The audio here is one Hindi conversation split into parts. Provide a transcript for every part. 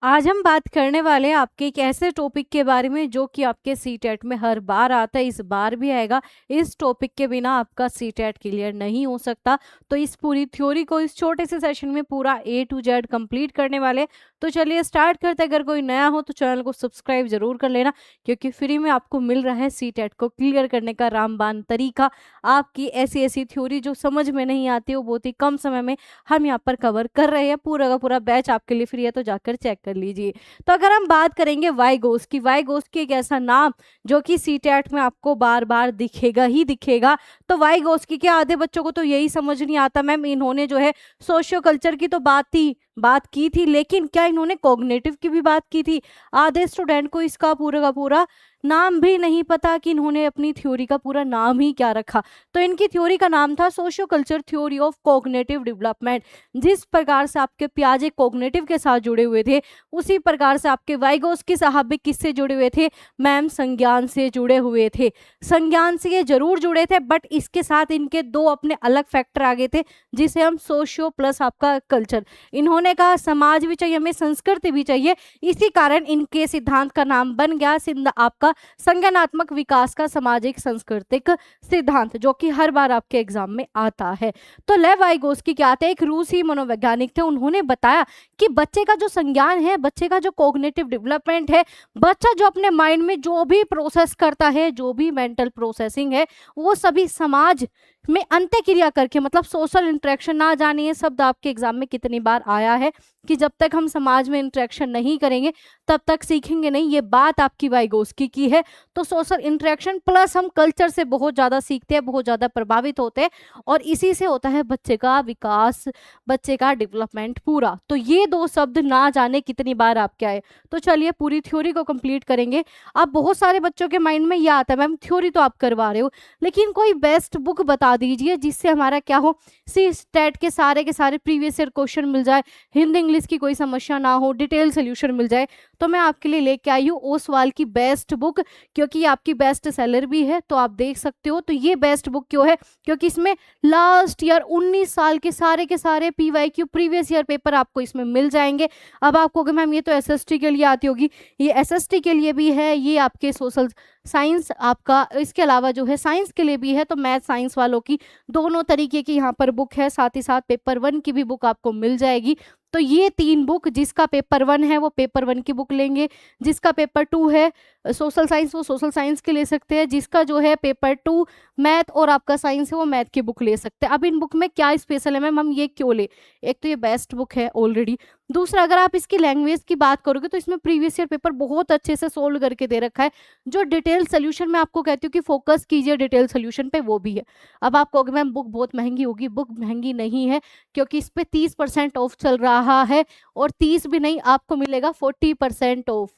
आज हम बात करने वाले हैं आपके एक ऐसे टॉपिक के बारे में जो कि आपके सीटेट में हर बार आता है, इस बार भी आएगा। इस टॉपिक के बिना आपका सीटेट क्लियर नहीं हो सकता। तो इस पूरी थ्योरी को इस छोटे से सेशन में पूरा A to Z कंप्लीट करने वाले। तो चलिए स्टार्ट करते हैं। अगर कोई नया हो तो चैनल को सब्सक्राइब जरूर कर लेना, क्योंकि फ्री में आपको मिल रहा है सीटेट को क्लियर करने का रामबाण तरीका। आपकी ऐसी ऐसी थ्योरी जो समझ में नहीं आती वो बहुत ही कम समय में हम यहाँ पर कवर कर रहे हैं। पूरा का पूरा बैच आपके लिए फ्री है, तो जाकर चेक कर लीजिए। तो अगर हम बात करेंगे वाइगोस की, वाइगोस की एक ऐसा नाम जो कि सीटेट में आपको बार बार दिखेगा ही दिखेगा। तो वाइगोस की क्या, आधे बच्चों को तो यही समझ नहीं आता मैम इन्होंने जो है सोशियो कल्चर की तो बात की थी, लेकिन क्या इन्होंने कॉग्निटिव की भी बात की थी? आधे स्टूडेंट को इसका पूरा का पूरा नाम भी नहीं पता कि इन्होंने अपनी थ्योरी का पूरा नाम ही क्या रखा। तो इनकी थ्योरी का नाम था socio culture theory of cognitive development. जिस प्रकार से आपके पियाजे कॉग्निटिव के साथ जुड़े हुए थे, उसी प्रकार से आपके वाइगोस्की साहब भी किससे जुड़े हुए थे मैम? संज्ञान से जुड़े हुए थे। संज्ञान से ये जरूर जुड़े थे, बट इसके साथ इनके दो अपने अलग फैक्टर आ गए थे, जिसे हम सोशियो प्लस आपका कल्चर। इन्होंने कहा समाज भी चाहिए, हमें संस्कृति भी चाहिए। इसी कारण इनके सिद्धांत का नाम बन गया आपका संज्ञानात्मक विकास का सामाजिक सांस्कृतिक सिद्धांत, जो कि हर बार आपके एग्जाम में आता है। तो लेव वाइगोस्की क्या थे? एक रूसी मनोवैज्ञानिक थे। उन्होंने बताया कि बच्चे का जो संज्ञान है, बच्चे का जो कॉग्निटिव डेवलपमेंट है, बच्चा जो अपने माइंड में जो भी प्रोसेस करता है, जो भी मेंटल प्रोसेसिंग है, वो सभी समाज में अंत्य क्रिया करके, मतलब सोशल इंटरेक्शन। ना जाने ये शब्द आपके एग्जाम में कितनी बार आया है कि जब तक हम समाज में इंटरेक्शन नहीं करेंगे तब तक सीखेंगे नहीं। ये बात आपकी वाइगोस्की की है। तो सोशल इंटरेक्शन प्लस हम कल्चर से बहुत ज्यादा सीखते हैं, बहुत ज्यादा प्रभावित होते हैं, और इसी से होता है बच्चे का विकास, बच्चे का डेवलपमेंट पूरा। तो ये दो शब्द ना जाने कितनी बार आपके आए। तो चलिए पूरी थ्योरी को कंप्लीट करेंगे। अब बहुत सारे बच्चों के माइंड में यह आता है मैम थ्योरी तो आप करवा रहे हो, लेकिन कोई बेस्ट बुक बता दीजिए जिससे हमारा क्या हो, सी स्टेट के सारे प्रीवियस ईयर क्वेश्चन मिल जाए, हिंदी इंग्लिश की कोई समस्या ना हो, डिटेल सोल्यूशन मिल जाए। तो मैं आपके लिए लेके आई हूँ ओसवाल की बेस्ट बुक, क्योंकि ये आपकी बेस्ट सेलर भी है, तो आप देख सकते हो। तो ये बेस्ट बुक क्यों है? क्योंकि इसमें लास्ट ईयर 19 साल के सारे PYQ प्रीवियस ईयर पेपर आपको इसमें मिल जाएंगे। अब आपको मैम ये तो SST के लिए आती होगी, ये SST के लिए भी है, ये आपके सोशल साइंस आपका, इसके अलावा जो है साइंस के लिए भी है। तो मैथ साइंस वालों की दोनों तरीके की यहाँ पर बुक है, साथ ही साथ पेपर 1 की भी बुक आपको मिल जाएगी। तो ये 3 बुक, जिसका पेपर 1 है वो पेपर 1 की बुक लेंगे, जिसका पेपर 2 है सोशल साइंस वो सोशल साइंस के ले सकते हैं, जिसका जो है पेपर 2 मैथ और आपका साइंस है वो मैथ की बुक ले सकते हैं। अब इन बुक में क्या स्पेशल है मैम, हम ये क्यों ले? एक तो ये बेस्ट बुक है ऑलरेडी, दूसरा अगर आप इसकी लैंग्वेज की बात करोगे तो इसमें प्रीवियस ईयर पेपर बहुत अच्छे से सोल्व करके दे रखा है। जो डिटेल सोल्यूशन मैं आपको कहती हूँ कि फोकस कीजिए डिटेल सोल्यूशन पे, वो भी है। अब आप कहोगे मैम बुक बहुत महंगी होगी, बुक महंगी नहीं है, क्योंकि इस पे 30% ऑफ चल रहा है, और 30 भी नहीं, आपको मिलेगा 40% ऑफ।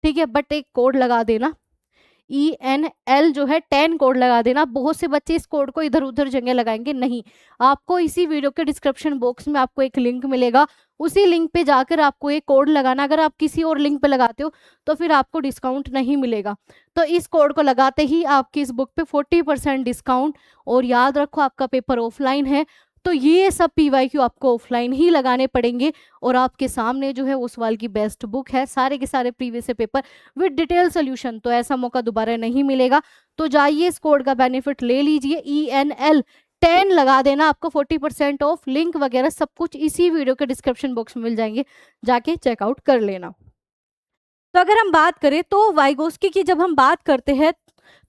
ठीक है, बट एक कोड लगा देना, ENL जो है 10 कोड लगा देना। बहुत से बच्चे इस कोड को इधर उधर जगह लगाएंगे, नहीं, आपको इसी वीडियो के डिस्क्रिप्शन बॉक्स में आपको एक लिंक मिलेगा, उसी लिंक पे जाकर आपको ये कोड लगाना। अगर आप किसी और लिंक पे लगाते हो तो फिर आपको डिस्काउंट नहीं मिलेगा। तो इस कोड को लगाते ही आपकी इस बुक पे 40% डिस्काउंट। और याद रखो आपका पेपर ऑफलाइन है, तो ये सब PYQ आपको ऑफलाइन ही लगाने पड़ेंगे। और आपके सामने जो है उस वाल की बेस्ट बुक है, सारे के सारे प्रीवियस से पेपर विद डिटेल सोल्यूशन। तो ऐसा मौका दोबारा नहीं मिलेगा। तो जाइए इस कोड का बेनिफिट ले लीजिए, ENL 10 लगा देना, आपको 40% ऑफ। लिंक वगैरह सब कुछ इसी वीडियो के डिस्क्रिप्शन बॉक्स में मिल जाएंगे, जाके चेकआउट कर लेना। तो अगर हम बात करें तो वाइगोस्की की जब हम बात करते हैं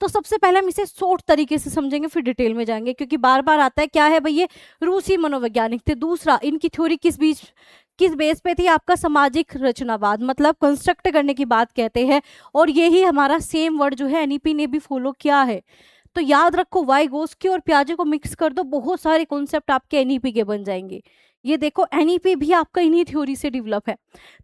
तो सबसे पहले हम इसे शॉर्ट तरीके से समझेंगे, फिर डिटेल में जाएंगे, क्योंकि बार बार आता है क्या है भाई, ये रूसी मनोवैज्ञानिक थे। दूसरा, इनकी थ्योरी किस बेस पे थी? आपका सामाजिक रचनावाद, मतलब कंस्ट्रक्ट करने की बात कहते हैं। और यही हमारा सेम वर्ड जो है NEP ने भी फॉलो किया है। तो याद रखो वाइगोस्की और पियाजे को मिक्स कर दो, बहुत सारे कॉन्सेप्ट आपके NEP के बन जाएंगे। ये देखो NEP भी आपका इन्हीं थ्योरी से डेवलप है।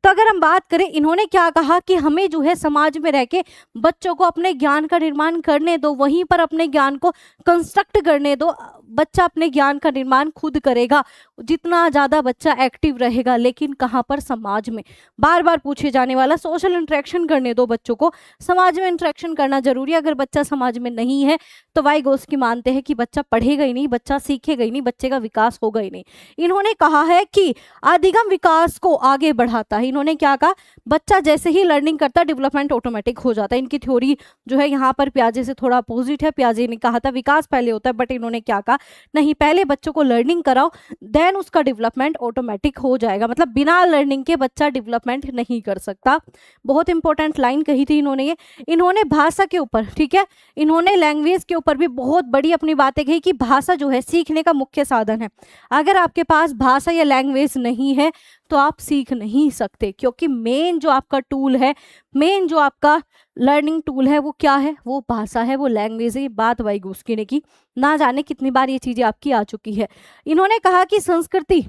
तो अगर हम बात करें, इन्होंने क्या कहा कि हमें जो है समाज में रह के बच्चों को अपने ज्ञान का निर्माण करने दो, वहीं पर अपने ज्ञान को कंस्ट्रक्ट करने दो। बच्चा अपने ज्ञान का निर्माण खुद करेगा, जितना ज़्यादा बच्चा एक्टिव रहेगा। लेकिन कहाँ पर? समाज में। बार बार पूछे जाने वाला, सोशल इंटरेक्शन करने दो बच्चों को, समाज में इंटरेक्शन करना जरूरी है। अगर बच्चा समाज में नहीं है तो वाइगोस्की मानते हैं कि बच्चा पढ़ेगा ही नहीं, बच्चा सीखेगा ही नहीं, बच्चे का विकास होगा ही नहीं। इन्होंने कहा है कि अधिगम विकास को आगे बढ़ाता है। इन्होंने क्या कहा? बच्चा जैसे ही लर्निंग करता है डेवलपमेंट ऑटोमेटिक हो जाता है। इनकी थ्योरी जो है यहाँ पर पियाजे से थोड़ा अपोजिट है। पियाजे ने कहा था विकास पहले होता है, बट इन्होंने क्या कहा? नहीं, पहले बच्चों को लर्निंग कराओ, देन उसका डेवलपमेंट ऑटोमेटिक हो जाएगा। मतलब बिना लर्निंग के बच्चा डेवलपमेंट नहीं कर सकता। बहुत इंपॉर्टेंट लाइन कही थी इन्होंने ये। इन्होंने भाषा के ऊपर, ठीक है, इन्होंने लैंग्वेज के ऊपर भी बहुत बड़ी अपनी बातें कही कि भाषा जो है सीखने का मुख्य साधन है। अगर आपके पास भाषा या लैंग्वेज नहीं है तो आप सीख नहीं सकते, क्योंकि मेन जो आपका टूल है, मेन जो आपका लर्निंग टूल है वो क्या है? वो भाषा है, वो लैंग्वेज है। ये बात वाइगोस्की ने की। ना जाने कितनी बार ये चीजें आपकी आ चुकी है। इन्होंने कहा कि संस्कृति,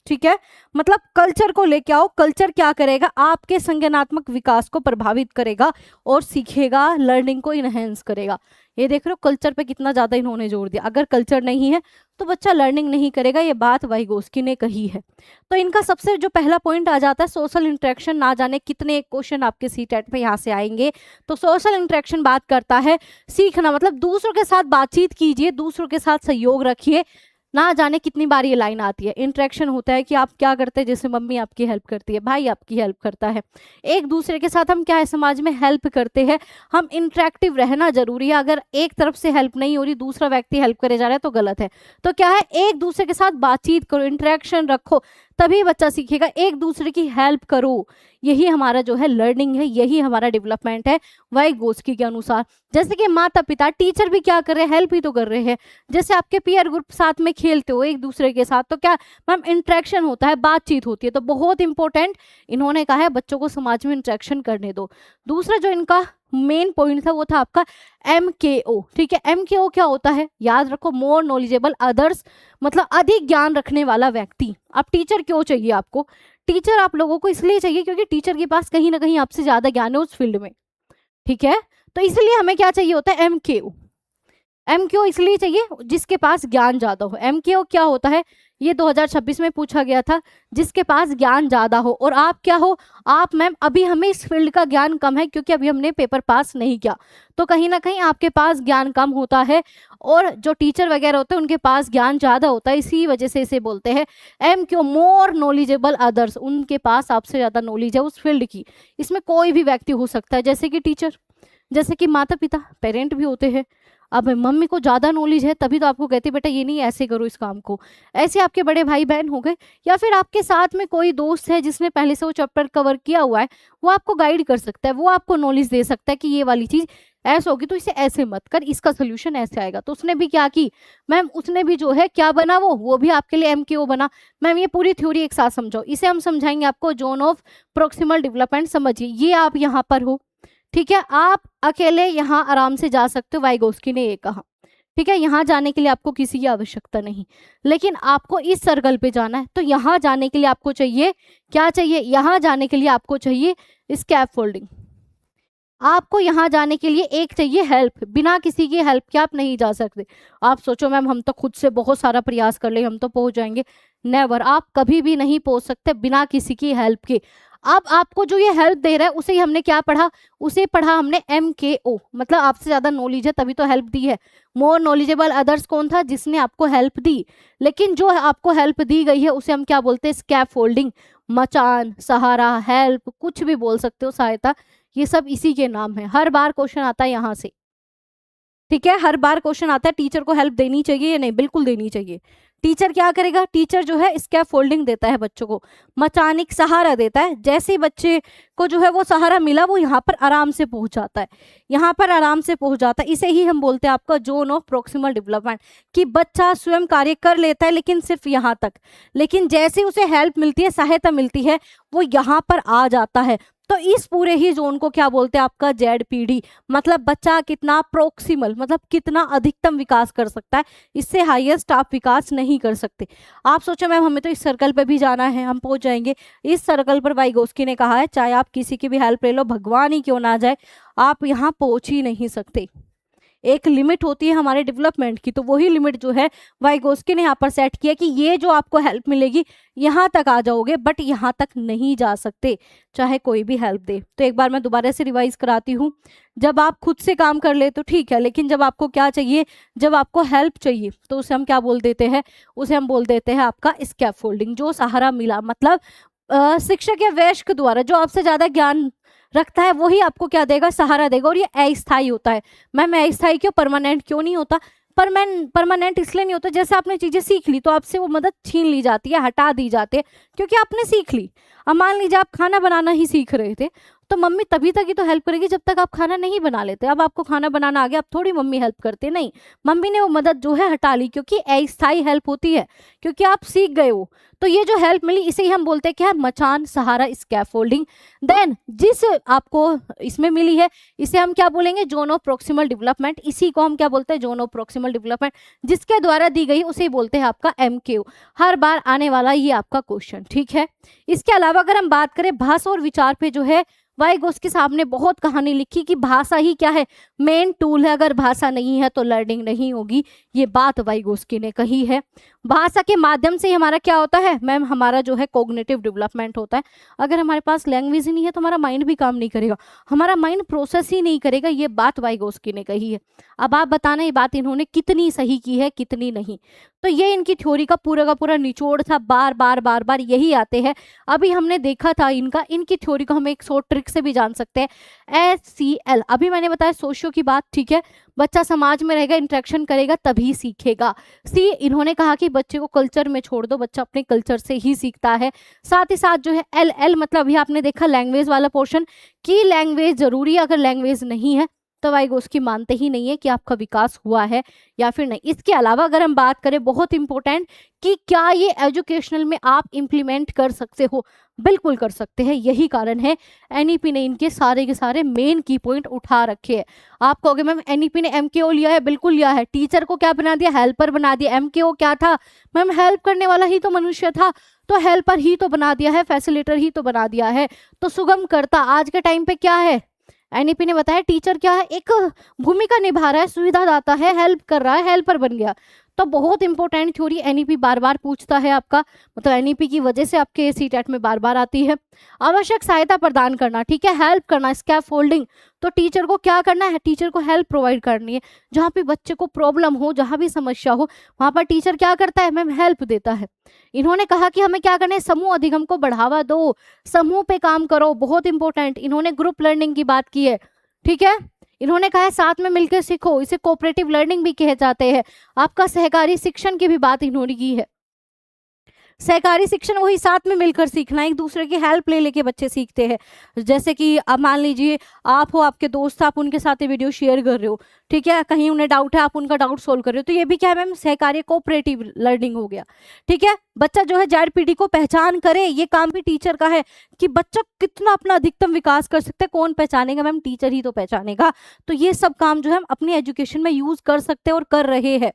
ठीक है, मतलब कल्चर को लेके आओ। कल्चर क्या करेगा? आपके संज्ञानात्मक विकास को प्रभावित करेगा और सीखेगा, लर्निंग को इनहेंस करेगा। ये देख रहे हो कल्चर पे कितना ज्यादा इन्होंने जोर दिया। अगर कल्चर नहीं है तो बच्चा लर्निंग नहीं करेगा। ये बात वाइगोस्की ने कही है। तो इनका सबसे जो पहला पॉइंट आ जाता है सोशल इंटरेक्शन। ना जाने कितने क्वेश्चन आपके सीटेट में यहाँ से आएंगे। तो सोशल इंटरेक्शन बात करता है सीखना, मतलब दूसरों के साथ बातचीत कीजिए, दूसरों के साथ सहयोग रखिए। ना जाने कितनी बार ये लाइन आती है। इंटरेक्शन होता है कि आप क्या करते हैं, जैसे मम्मी आपकी हेल्प करती है, भाई आपकी हेल्प करता है, एक दूसरे के साथ हम क्या है समाज में हेल्प करते हैं। हम इंटरेक्टिव रहना जरूरी है। अगर एक तरफ से हेल्प नहीं हो रही, दूसरा व्यक्ति हेल्प करे जा रहा है तो गलत है। तो क्या है, एक दूसरे के साथ बातचीत करो, इंटरेक्शन रखो, तभी बच्चा सीखेगा। एक दूसरे की हेल्प करो, यही हमारा जो है लर्निंग है, यही हमारा डेवलपमेंट है वाइगोस्की के अनुसार। जैसे कि माता पिता, टीचर भी क्या कर रहे हैं? हेल्प ही तो कर रहे हैं। जैसे आपके पीयर ग्रुप साथ में खेलते हो एक दूसरे के साथ, तो क्या मैम इंटरेक्शन होता है, बातचीत होती है। तो बहुत इंपॉर्टेंट इन्होंने कहा है बच्चों को समाज में इंटरेक्शन करने दो। दूसरा जो इनका मेन पॉइंट था वो था आपका MKO, ठीक है। MKO क्या होता है? याद रखो, मोर नॉलेजेबल अदर्स, मतलब अधिक ज्ञान रखने वाला व्यक्ति। अब टीचर क्यों चाहिए आपको? टीचर आप लोगों को इसलिए चाहिए क्योंकि टीचर के पास कहीं ना कहीं आपसे ज्यादा ज्ञान है उस फील्ड में, ठीक है। तो इसलिए हमें क्या चाहिए होता है? MKO। MKO इसलिए चाहिए जिसके पास ज्ञान ज्यादा हो। MKO क्या होता है? ये 2026 में पूछा गया था, जिसके पास ज्ञान ज्यादा हो। और आप क्या हो? आप मैम अभी हमें इस फील्ड का ज्ञान कम है क्योंकि अभी हमने पेपर पास नहीं किया, तो कहीं ना कहीं आपके पास ज्ञान कम होता है। और जो टीचर वगैरह होते हैं उनके पास ज्ञान ज्यादा होता है, इसी वजह से इसे बोलते हैं MKO, मोर नॉलेजेबल अदर्स। उनके पास आपसे ज्यादा नॉलेज है उस फील्ड की। इसमें कोई भी व्यक्ति हो सकता है, जैसे कि टीचर, जैसे कि माता पिता, पेरेंट भी होते हैं। अब मम्मी को ज़्यादा नॉलेज है तभी तो आपको कहते बेटा ये नहीं ऐसे करो इस काम को। ऐसे आपके बड़े भाई बहन हो गए, या फिर आपके साथ में कोई दोस्त है जिसने पहले से वो चैप्टर कवर किया हुआ है, वो आपको गाइड कर सकता है, वो आपको नॉलेज दे सकता है कि ये वाली चीज़ ऐसे होगी तो इसे ऐसे मत कर, इसका सोल्यूशन ऐसे आएगा। तो उसने भी क्या की मैम? उसने भी जो है क्या बना, वो भी आपके लिए MKO बना। मैम ये पूरी थ्योरी एक साथ समझाओ, इसे हम समझाएंगे आपको जोन ऑफ प्रोक्सिमल डेवलपमेंट। समझिए ये आप यहाँ पर हो, ठीक है, आप अकेले यहाँ आराम से जा सकते हो, वाइगोस्की ने ये कहा, ठीक है। यहाँ जाने के लिए आपको किसी की आवश्यकता नहीं, लेकिन आपको इस सर्कल पे जाना है तो यहाँ जाने के लिए आपको चाहिए क्या? चाहिए यहाँ जाने के लिए आपको चाहिए स्कैफोल्डिंग। आपको यहाँ जाने के लिए एक चाहिए हेल्प। बिना किसी की हेल्प के आप नहीं जा सकते। आप सोचो मैम हम तो खुद से बहुत सारा प्रयास कर ले हम तो पहुंच जाएंगे, नेवर। आप कभी भी नहीं पहुंच सकते बिना किसी की हेल्प के। अब आपको जो ये हेल्प दे रहा है उसे हमने क्या पढ़ा? उसे पढ़ा हमने MKO, मतलब आपसे ज्यादा नॉलेज है तभी तो हेल्प दी है। मोर नॉलेजेबल अदर्स कौन था? जिसने आपको हेल्प दी। लेकिन जो आपको हेल्प दी गई है उसे हम क्या बोलते हैं? स्कैफोल्डिंग। मचान, सहारा, हेल्प, कुछ भी बोल सकते हो, सहायता, ये सब इसी के नाम है। हर बार क्वेश्चन आता है यहाँ से, ठीक है, हर बार क्वेश्चन आता है टीचर को हेल्प देनी चाहिए या नहीं? बिल्कुल देनी चाहिए। टीचर क्या करेगा? टीचर जो है स्कैफोल्डिंग देता है बच्चों को, मचानिक सहारा देता है। जैसे ही बच्चे को जो है वो सहारा मिला वो यहाँ पर आराम से पहुंच जाता है, यहाँ पर आराम से पहुंच जाता है। इसे ही हम बोलते हैं आपका जोन ऑफ प्रोक्सिमल डेवलपमेंट, कि बच्चा स्वयं कार्य कर लेता है लेकिन सिर्फ यहाँ तक। लेकिन जैसे उसे हेल्प मिलती है, सहायता मिलती है, वो यहाँ पर आ जाता है। तो इस पूरे ही जोन को क्या बोलते हैं? आपका ZPD, मतलब बच्चा कितना प्रोक्सिमल, मतलब कितना अधिकतम विकास कर सकता है, इससे हाईएस्ट आप विकास नहीं कर सकते। आप सोचो मैम हमें तो इस सर्कल पे भी जाना है, हम पहुंच जाएंगे। इस सर्कल पर वाइगोस्की ने कहा है चाहे आप किसी की भी हेल्प ले लो, भगवान ही क्यों ना जाए, आप यहाँ पहुंच ही नहीं सकते। एक लिमिट होती है हमारे डेवलपमेंट की, तो वही लिमिट जो है वाइगोस्की ने यहाँ पर सेट किया कि ये जो आपको हेल्प मिलेगी यहाँ तक आ जाओगे, बट यहाँ तक नहीं जा सकते चाहे कोई भी हेल्प दे। तो एक बार मैं दोबारा से रिवाइज कराती हूँ, जब आप खुद से काम कर ले तो ठीक है, लेकिन जब आपको क्या चाहिए, जब आपको हेल्प चाहिए तो उसे हम क्या बोल देते हैं, उसे हम बोल देते हैं आपका स्कैफोल्डिंग। जो सहारा मिला मतलब शिक्षक या वयस्क द्वारा जो आपसे ज्यादा ज्ञान रखता है वही आपको क्या देगा, सहारा देगा। और ये अस्थायी होता है। मैम अस्थायी क्यों, परमानेंट क्यों नहीं होता? परमानेंट इसलिए नहीं होता, जैसे आपने चीजें सीख ली तो आपसे वो मदद छीन ली जाती है, हटा दी जाती है, क्योंकि आपने सीख ली। अब मान लीजिए आप खाना बनाना ही सीख रहे थे, तो मम्मी तभी तक ही तो हेल्प करेगी जब तक आप खाना नहीं बना लेते। अब आपको खाना बनाना आ गया, अब थोड़ी मम्मी हेल्प करते, नहीं, मम्मी ने वो मदद जो है हटा ली, क्योंकि अस्थायी हेल्प होती है, क्योंकि आप सीख गए हो। तो ये जो हेल्प मिली इसे ही हम बोलते हैं क्या, मचान, सहारा, स्कैफोल्डिंग। देन जिस आपको इसमें मिली है इसे हम क्या बोलेंगे, जोन ऑफ प्रोक्सिमल डेवलपमेंट। इसी को हम क्या बोलते हैं, जोन ऑफ प्रोक्सिमल डेवलपमेंट। जिसके द्वारा दी गई उसे बोलते हैं आपका MQ, हर बार आने वाला ये आपका क्वेश्चन, ठीक है। इसके अलावा अगर हम बात करें भाषा और विचार पे, जो है वाइगोस्की साहब ने बहुत कहानी लिखी कि भाषा ही क्या है, मेन टूल है। अगर भाषा नहीं है तो लर्निंग नहीं होगी, ये बात वाइगोस्की ने कही है। भाषा के माध्यम से हमारा क्या होता है मैम, हमारा जो है कॉग्निटिव डेवलपमेंट होता है। अगर हमारे पास लैंग्वेज ही नहीं है तो हमारा माइंड भी काम नहीं करेगा, हमारा माइंड प्रोसेस ही नहीं करेगा, ये बात वाइगोस्की ने कही है। अब आप बताना ये बात इन्होंने कितनी सही की है कितनी नहीं। तो ये इनकी थ्योरी का पूरा निचोड़ था, बार बार यही आते हैं। अभी हमने देखा था इनकी थ्योरी को हम एक शॉर्ट ट्रिक से भी जान सकते हैं, SCL। अभी मैंने बताया सोशियो की बात, ठीक है। बच्चा समाज में रहेगा, इंटरेक्शन करेगा तभी सीखेगा। सी, इन्होंने कहा कि बच्चे को कल्चर में छोड़ दो, बच्चा अपने कल्चर से ही सीखता है। साथ ही साथ जो है LL मतलब अभी आपने देखा लैंग्वेज वाला पोर्शन, की लैंग्वेज जरूरी है, अगर लैंग्वेज नहीं है तो वाइगोस्की मानते ही नहीं है कि आपका विकास हुआ है या फिर नहीं। इसके अलावा अगर हम बात करें बहुत इंपॉर्टेंट कि क्या ये एजुकेशनल में आप इंप्लीमेंट कर सकते हो, बिल्कुल कर सकते हैं। यही कारण है NEP ने इनके सारे के सारे मेन की पॉइंट उठा रखे हैं। आप कहोगे मैम NEP ने MKO लिया है, बिल्कुल लिया है। टीचर को क्या बना दिया, हेल्पर बना दिया। MKO क्या था मैम, हेल्प करने वाला ही तो मनुष्य था, तो हेल्पर ही तो बना दिया है, फैसिलिटेटर ही तो बना दिया है। तो सुगम करता आज के टाइम पे क्या है, NEP ने बताया टीचर क्या है, एक भूमिका निभा रहा है, सुविधा दाता है, हेल्प कर रहा है, हेल्पर बन गया। तो बहुत इंपॉर्टेंट थ्योरी NEP बार बार पूछता है आपका, मतलब NEP की वजह से आपके CTET में बार बार आती है। आवश्यक सहायता प्रदान करना, ठीक है, हेल्प करना, स्कैफोल्डिंग। तो टीचर को क्या करना है, टीचर को हेल्प प्रोवाइड करनी है। जहाँ पे बच्चे को प्रॉब्लम हो, जहाँ भी समस्या हो, वहाँ पर टीचर क्या करता है मैम, हेल्प देता है। इन्होंने कहा कि हमें क्या करना है, समूह अधिगम को बढ़ावा दो, समूह पे काम करो, बहुत इंपॉर्टेंट। इन्होंने ग्रुप लर्निंग की बात की है, ठीक है। इन्होंने कहा है साथ में मिलकर सीखो, इसे कोऑपरेटिव लर्निंग भी कहे जाते हैं। आपका सहकारी शिक्षण की भी बात इन्होंने की है। सहकारी शिक्षण वही साथ में मिलकर सीखना, एक दूसरे की हेल्प ले लेके बच्चे सीखते हैं। जैसे कि अब मान लीजिए आप हो, आपके दोस्त, आप उनके साथ वीडियो शेयर कर रहे हो, ठीक है, कहीं उन्हें डाउट है, आप उनका डाउट सोल्व कर रहे हो, तो ये भी क्या है मैम, सहकारी कोऑपरेटिव लर्निंग हो गया, ठीक है। बच्चा जो है ZPD को पहचान करे, ये काम भी टीचर का है कि बच्चा कितना अपना अधिकतम विकास कर सकता है। कौन पहचानेगा मैम, टीचर ही तो पहचानेगा। तो ये सब काम जो है हम अपनी एजुकेशन में यूज कर सकते हैं और कर रहे हैं,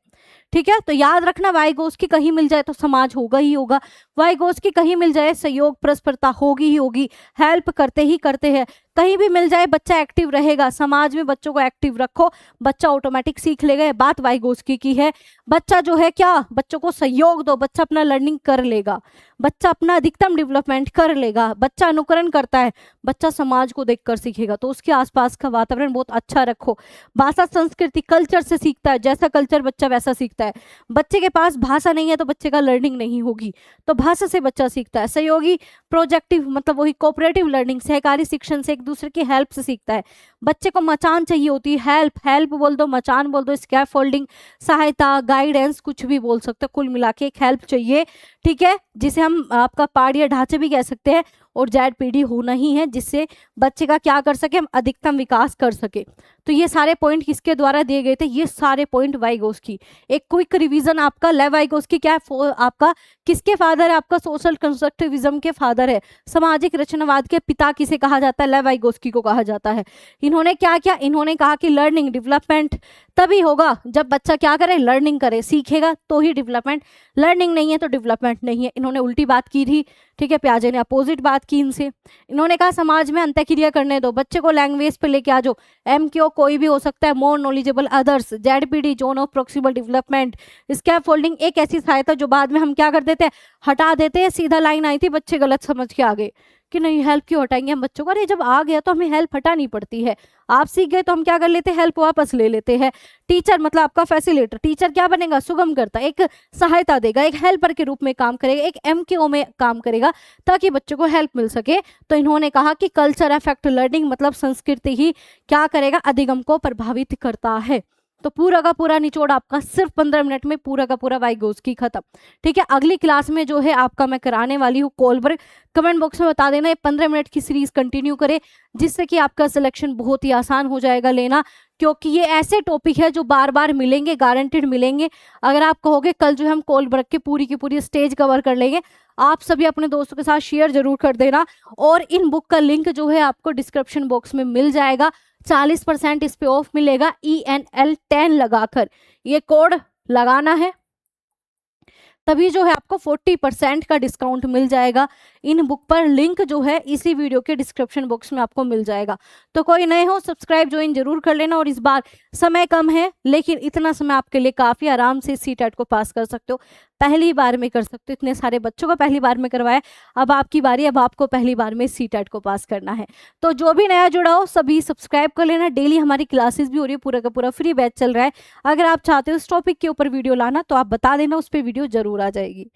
ठीक है। तो याद रखना, वाइगोस्की कहीं मिल जाए तो समाज होगा ही होगा, वाइगोस्की कहीं मिल जाए सहयोग परस्परता होगी ही होगी, हेल्प करते ही करते हैं। कहीं भी मिल जाए बच्चा एक्टिव रहेगा, समाज में बच्चों को एक्टिव रखो, बच्चा ऑटोमेटिक सीख लेगा। बात वाइगोस्की की है। बच्चा जो है क्या, बच्चों को सहयोग दो, बच्चा अपना लर्निंग कर लेगा, बच्चा अपना अधिकतम डेवलपमेंट कर लेगा। बच्चा अनुकरण करता है, बच्चा समाज को देखकर सीखेगा, तो उसके आसपास का वातावरण बहुत अच्छा रखो। भाषा संस्कृति कल्चर से सीखता है, जैसा कल्चर बच्चा वैसा सीखता है। बच्चे के पास भाषा नहीं है तो बच्चे का लर्निंग नहीं होगी, तो भाषा से बच्चा सीखता है। सहयोगी प्रोजेक्टिव मतलब वही कोऑपरेटिव लर्निंग, सहकारी शिक्षण से एक दूसरे की हेल्प से सीखता है। बच्चे को मचान चाहिए होती है, हेल्प बोल दो, मचान बोल दो, स्कैफोल्डिंग, सहायता, गाइडेंस, कुछ भी बोल सकते हो, कुल मिला के एक हेल्प चाहिए, ठीक है, जिसे हम आपका पाड़ या ढांचे भी कह सकते हैं। और ZPD होना ही है जिससे बच्चे का क्या कर सके, हम अधिकतम विकास कर सके। तो ये सारे पॉइंट किसके द्वारा दिए गए थे, ये सारे पॉइंट वाइगोस्की। एक क्विक रिवीजन आपका, लेव वाइगोस्की क्या है, आपका किसके फादर है, आपका सोशल कंस्ट्रक्टिविज्म के फादर है। सामाजिक रचनावाद के पिता किसे कहा जाता है, लेव वाइगोस्की को कहा जाता है। इन्होंने क्या किया, इन्होंने कहा कि लर्निंग डेवलपमेंट तभी होगा जब बच्चा क्या करे, लर्निंग करे, सीखेगा तो ही डेवलपमेंट। लर्निंग नहीं है तो डेवलपमेंट नहीं है। इन्होंने उल्टी बात की थी, ठीक है, पियाजे ने अपोजिट बात की इनसे। इन्होंने कहा समाज में अंतःक्रिया करने दो, बच्चे को लैंग्वेज पे लेके आ जाओ, MQ कोई भी हो सकता है, more knowledgeable others, ZPD zone of proximal development, scaffolding एक ऐसी सहायता जो बाद में हम क्या कर देते हैं, हटा देते हैं। सीधा लाइन आई थी, बच्चे गलत समझ के आ गए कि नहीं हेल्प क्यों हटाएंगे हम बच्चों को, अरे जब आ गया तो हमें हेल्प हटानी पड़ती है। आप सीख गए तो हम क्या कर लेते हैं, हेल्प वापस ले लेते हैं। टीचर मतलब आपका फैसिलिटेटर, टीचर क्या बनेगा, सुगम करता, एक सहायता देगा, एक हेल्पर के रूप में काम करेगा, एक MQ में काम करेगा ताकि बच्चों को हेल्प मिल सके। तो इन्होंने कहा कि कल्चर अफेक्ट लर्निंग, मतलब संस्कृति ही क्या करेगा, अधिगम को प्रभावित करता है। तो पूरा का पूरा निचोड़ आपका सिर्फ 15 मिनट में पूरा का पूरा वाइगोत्स्की खत्म। ठीक है, अगली क्लास में जो है आपका मैं कराने वाली हूँ कोलबर्ग। कमेंट बॉक्स में बता देना, ये 15 मिनट की सीरीज कंटिन्यू करें, जिससे कि आपका सिलेक्शन बहुत ही आसान हो जाएगा लेना, क्योंकि ये ऐसे टॉपिक है जो बार बार मिलेंगे, गारंटेड मिलेंगे। अगर आप कहोगे कल जो है हम कोलबर्ग की पूरी स्टेज कवर कर लेंगे, आप सभी अपने दोस्तों के साथ शेयर जरूर कर देना। और इन बुक का लिंक जो है आपको डिस्क्रिप्शन बॉक्स में मिल जाएगा। 40% इस पे ऑफ मिलेगा ENL 10 लगाकर, ये कोड लगाना है तभी जो है आपको 40% का डिस्काउंट मिल जाएगा। इन बुक पर लिंक जो है इसी वीडियो के डिस्क्रिप्शन बॉक्स में आपको मिल जाएगा। तो कोई नए हो सब्सक्राइब ज्वाइन जरूर कर लेना। और इस बार समय कम है, लेकिन इतना समय आपके लिए काफ़ी आराम से CTET को पास कर सकते हो, पहली बार में कर सकते हो। इतने सारे बच्चों को पहली बार में करवाया, अब आपकी बारी, अब आपको पहली बार में CTET को पास करना है। तो जो भी नया जुड़ा हो सभी सब्सक्राइब कर लेना। डेली हमारी क्लासेस भी हो रही है, पूरा का पूरा फ्री बैच चल रहा है। अगर आप चाहते हो इस टॉपिक के ऊपर वीडियो लाना तो आप बता देना, उस पर वीडियो जरूर आ जाएगी।